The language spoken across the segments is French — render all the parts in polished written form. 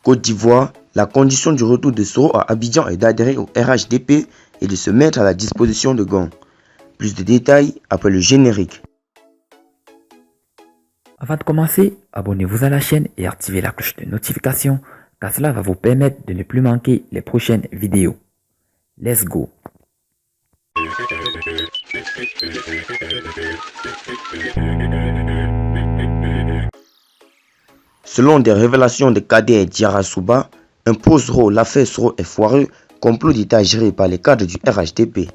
Côte d'Ivoire, la condition du retour de Soro à Abidjan est d'adhérer au RHDP et de se mettre à la disposition de Gong. Plus de détails après le générique. Avant de commencer, abonnez-vous à la chaîne et activez la cloche de notification car cela va vous permettre de ne plus manquer les prochaines vidéos. Let's go! Selon des révélations de Kader Diarra-Souba, un pose-ro, l'affaire Soro est foireux, complot d'État géré par les cadres du RHDP.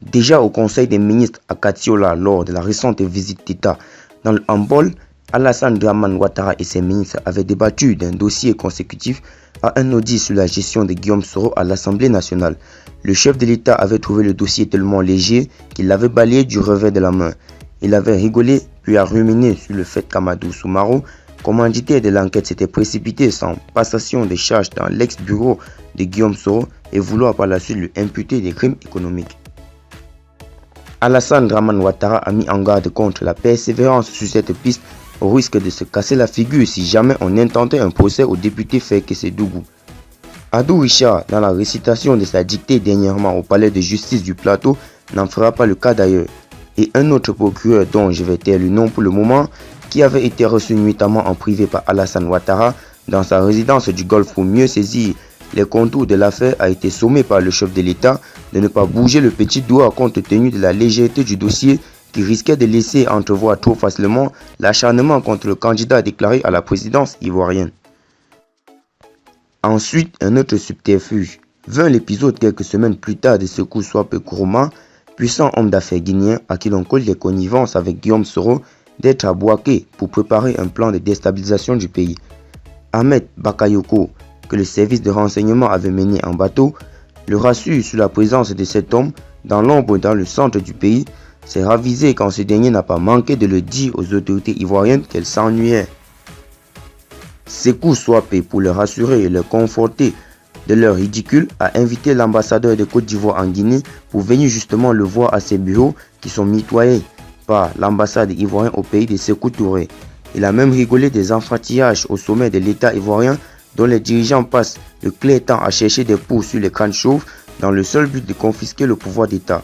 Déjà au Conseil des ministres à Katiola lors de la récente visite d'État dans le handball, Alassane Dramane Ouattara et ses ministres avaient débattu d'un dossier consécutif à un audit sur la gestion de Guillaume Soro à l'Assemblée nationale. Le chef de l'État avait trouvé le dossier tellement léger qu'il l'avait balayé du revers de la main. Il avait rigolé puis a ruminé sur le fait qu'Amadou Soumaro, commanditaire de l'enquête, s'était précipité sans passation de charges dans l'ex-bureau de Guillaume Soro et vouloir par la suite lui imputer des crimes économiques. Alassane Dramane Ouattara a mis en garde contre la persévérance sur cette piste au risque de se casser la figure si jamais on intentait un procès au député Feke Sedougou. Adou Richard, dans la récitation de sa dictée dernièrement au palais de justice du plateau, n'en fera pas le cas d'ailleurs. Et un autre procureur dont je vais taire le nom pour le moment, qui avait été reçu nuitamment en privé par Alassane Ouattara dans sa résidence du Golfe pour mieux saisir les contours de l'affaire, a été sommé par le chef de l'État de ne pas bouger le petit doigt compte tenu de la légèreté du dossier qui risquait de laisser entrevoir trop facilement l'acharnement contre le candidat déclaré à la présidence ivoirienne. Ensuite, un autre subterfuge. Vint l'épisode quelques semaines plus tard de Sekou Swape Nkrumah, puissant homme d'affaires guinéen à qui l'on colle les connivences avec Guillaume Soro, d'être à Bouaké pour préparer un plan de déstabilisation du pays. Ahmed Bakayoko, que le service de renseignement avait mené en bateau, le rassure sur la présence de cet homme dans l'ombre dans le centre du pays, s'est ravisé quand ce dernier n'a pas manqué de le dire aux autorités ivoiriennes qu'elle s'ennuyait. Sekou Swape, pour le rassurer et le conforter de leur ridicule, a invité l'ambassadeur de Côte d'Ivoire en Guinée pour venir justement le voir à ses bureaux qui sont mitoyés par l'ambassade ivoirienne au pays de Sékou Touré. Il a même rigolé des enfantillages au sommet de l'État ivoirien dont les dirigeants passent le clair temps à chercher des poux sur les crânes chauves dans le seul but de confisquer le pouvoir d'État.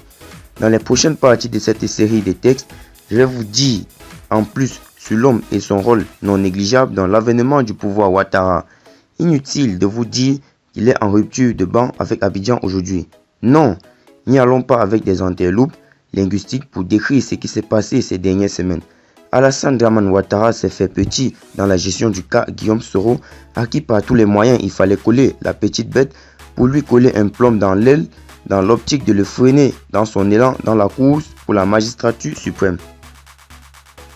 Dans les prochaines parties de cette série de textes, je vais vous dire en plus sur l'homme et son rôle non négligeable dans l'avènement du pouvoir Ouattara. Inutile de vous dire qu'il est en rupture de banc avec Abidjan aujourd'hui. Non, n'y allons pas avec des interloupes linguistiques pour décrire ce qui s'est passé ces dernières semaines. Alassane Dramane Ouattara s'est fait petit dans la gestion du cas Guillaume Soro, à qui par tous les moyens il fallait coller la petite bête pour lui coller un plomb dans l'aile, dans l'optique de le freiner dans son élan dans la course pour la magistrature suprême.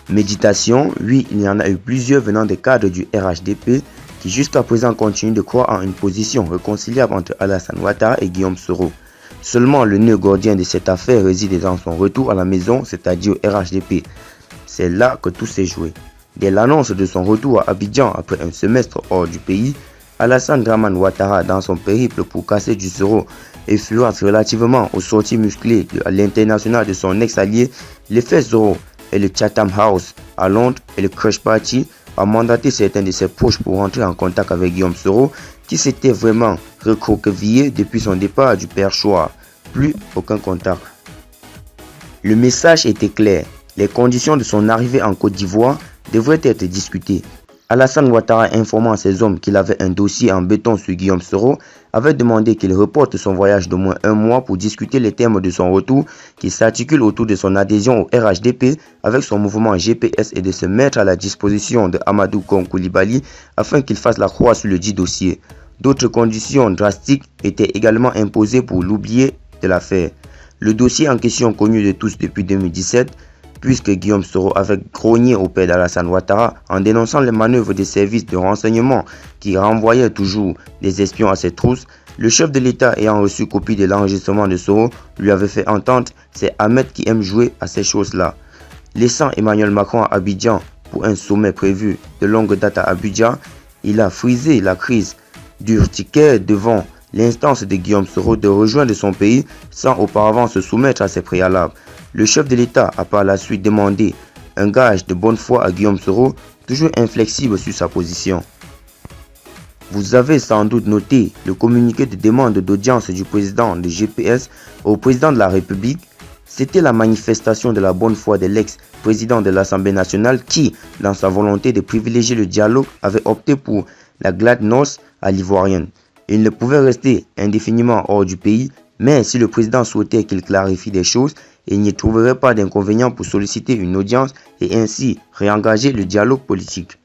Méditation, oui, il y en a eu plusieurs venant des cadres du RHDP qui jusqu'à présent continuent de croire en une position réconciliable entre Alassane Ouattara et Guillaume Soro. Seulement le nœud gordien de cette affaire réside dans son retour à la maison, c'est-à-dire au RHDP. C'est là que tout s'est joué. Dès l'annonce de son retour à Abidjan après un semestre hors du pays, Alassane Dramane Ouattara, dans son périple pour casser du Soro, influence relativement aux sorties musclées à l'international de son ex-allié, l'effet Soro et le Chatham House à Londres et le Crush Party a mandaté certains de ses proches pour rentrer en contact avec Guillaume Soro, qui s'était vraiment recroquevillé depuis son départ du perchoir. Plus aucun contact. Le message était clair. Les conditions de son arrivée en Côte d'Ivoire devraient être discutées. Alassane Ouattara, informant ses hommes qu'il avait un dossier en béton sur Guillaume Soro, avait demandé qu'il reporte son voyage d'au moins un mois pour discuter les termes de son retour qui s'articule autour de son adhésion au RHDP avec son mouvement GPS et de se mettre à la disposition de Amadou Kon Coulibaly afin qu'il fasse la croix sur le dit dossier. D'autres conditions drastiques étaient également imposées pour l'oublier de l'affaire. Le dossier en question connu de tous depuis 2017, puisque Guillaume Soro avait grogné au père d'Alassane Ouattara en dénonçant les manœuvres des services de renseignement qui renvoyaient toujours des espions à ses trousses, le chef de l'État ayant reçu copie de l'enregistrement de Soro lui avait fait entendre c'est Ahmed qui aime jouer à ces choses-là. Laissant Emmanuel Macron à Abidjan pour un sommet prévu de longue date à Abidjan, il a frisé la crise d'urticaire devant l'instance de Guillaume Soro de rejoindre son pays sans auparavant se soumettre à ses préalables. Le chef de l'État a par la suite demandé un gage de bonne foi à Guillaume Soro, toujours inflexible sur sa position. Vous avez sans doute noté le communiqué de demande d'audience du président de GPS au président de la République. C'était la manifestation de la bonne foi de l'ex-président de l'Assemblée nationale qui, dans sa volonté de privilégier le dialogue, avait opté pour la gladnoce à l'ivoirienne. Il ne pouvait rester indéfiniment hors du pays, mais si le président souhaitait qu'il clarifie des choses, il n'y trouverait pas d'inconvénient pour solliciter une audience et ainsi réengager le dialogue politique.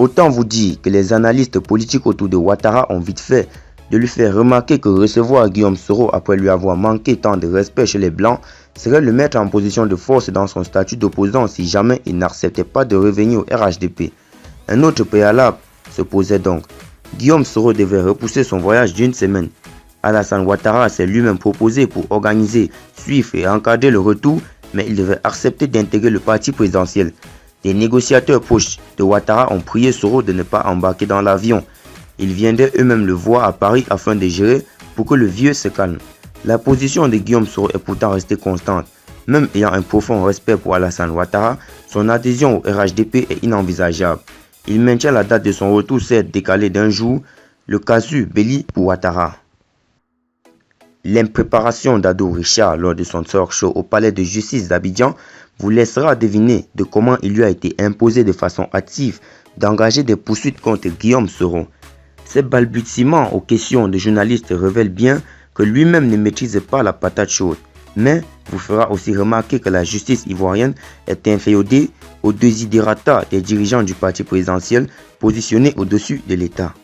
Autant vous dire que les analystes politiques autour de Ouattara ont vite fait de lui faire remarquer que recevoir Guillaume Soro après lui avoir manqué tant de respect chez les Blancs serait le mettre en position de force dans son statut d'opposant si jamais il n'acceptait pas de revenir au RHDP. Un autre préalable se posait donc. Guillaume Soro devait repousser son voyage d'une semaine. Alassane Ouattara s'est lui-même proposé pour organiser, suivre et encadrer le retour, mais il devait accepter d'intégrer le parti présidentiel. Des négociateurs proches de Ouattara ont prié Soro de ne pas embarquer dans l'avion. Ils viendraient eux-mêmes le voir à Paris afin de gérer pour que le vieux se calme. La position de Guillaume Soro est pourtant restée constante. Même ayant un profond respect pour Alassane Ouattara, son adhésion au RHDP est inenvisageable. Il maintient la date de son retour, certes décalée d'un jour, le casus belli pour Ouattara. L'impréparation d'Ado Richard lors de son talk show au palais de justice d'Abidjan vous laissera deviner de comment il lui a été imposé de façon active d'engager des poursuites contre Guillaume Soro. Ces balbutiements aux questions de journalistes révèlent bien que lui-même ne maîtrise pas la patate chaude, mais vous fera aussi remarquer que la justice ivoirienne est inféodée aux desiderata des dirigeants du parti présidentiel positionnés au-dessus de l'État.